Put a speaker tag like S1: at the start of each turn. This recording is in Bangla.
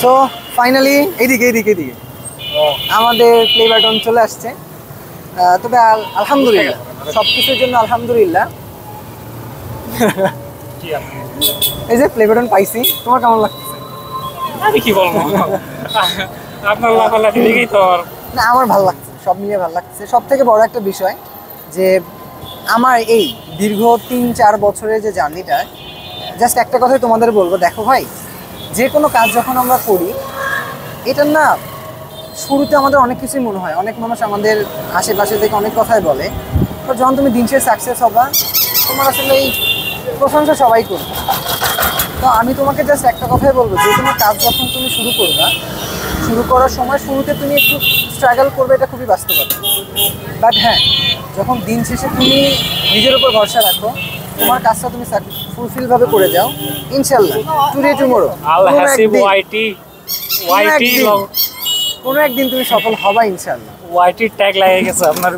S1: সো ফাইনালি এইদিকে এইদিকে এইদিকে আমাদের প্লে বাটন চলে আসছে। তবে আলহামদুলিল্লাহ, সব কিছুর জন্য আলহামদুলিল্লাহ। এই যে প্লে বাটন পাইছি, তোমার কেমন লাগছে?
S2: আমি কি বলবো, আপনার লাফালাফি দেখেই তো
S1: না, আমার ভালো লাগছে, সব মিলিয়ে ভালো লাগছে। সব থেকে বড় একটা বিষয় যে আমার এই দীর্ঘ 3-4 বছরের যে জার্নিটা, জাস্ট একটা কথাই তোমাদের বলবো, দেখো ভাই, যে কোনো কাজ যখন আমরা করি, এটার না শুরুতে আমাদের অনেক কিছুই মনে হয়, অনেক মানুষ আমাদের আশেপাশে থেকে অনেক কথাই বলে, তো যখন তুমি দিন শেষে সাকসেস হবা, তোমার আসলে এই প্রশংসা সবাই করবে। তো আমি তোমাকে জাস্ট একটা কথাই বলবো, যে কোনো কাজ যখন তুমি শুরু করবা, শুরু করার সময় শুরুতে তুমি একটু স্ট্রাগল করবে, এটা খুবই বাস্তবতা। বাট হ্যাঁ, যখন দিন শেষে তুমি নিজের উপর ভরসা রাখো, তোমার কাজটা তুমি ফুলফিলভাবে করে যাও, ইনশাল্লাহ টুডে টুমোরো কোনো একদিন তুমি সফল হবা ইনশাল্লাহ।
S2: ওয়াইটি ট্যাগ লাগে গেছে আপনার।